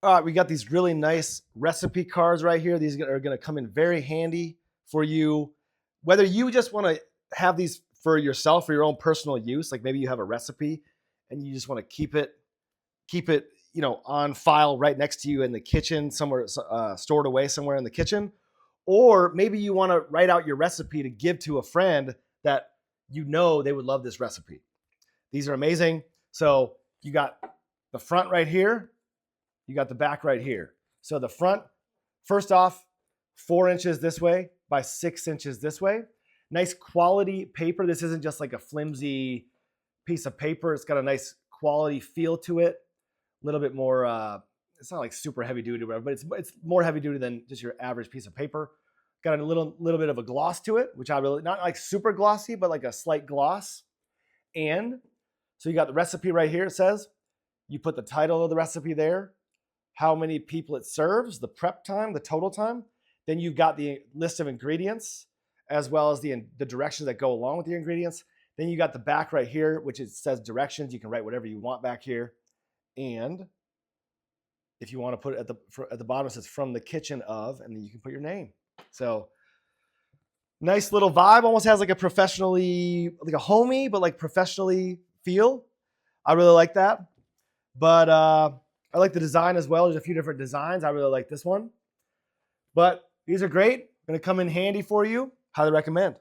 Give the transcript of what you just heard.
All right, we got these really nice recipe cards right here. These are going to come in very handy for you, whether you just want to have these for yourself for your own personal use, like maybe you have a recipe and you just want to keep it, on file right next to you in the kitchen, somewhere stored away somewhere in the kitchen, or maybe you want to write out your recipe to give to a friend that they would love this recipe. These are amazing. So you got the front right here. You got the back right here. So the front, first off, 4 inches this way by 6 inches this way. Nice quality paper. This isn't just like a flimsy piece of paper. It's got a nice quality feel to it. A little bit more, it's not like super heavy duty, but it's more heavy duty than just your average piece of paper. Got a little bit of a gloss to it, which I really, not like super glossy, but like a slight gloss. And so you got the recipe right here. It says, you put the title of the recipe there, how many people it serves, the prep time, the total time. Then you've got the list of ingredients, as well as the directions that go along with the ingredients. Then you got the back right here, which it says directions. You can write whatever you want back here. And if you want to put it at the bottom, it says from the kitchen of, and then you can put your name. So nice little vibe. Almost has like a professionally, like a homey, but like professionally feel. I really like that. But I like the design as well. There's a few different designs. I really like this one. But these are great. Going to come in handy for you. Highly recommend.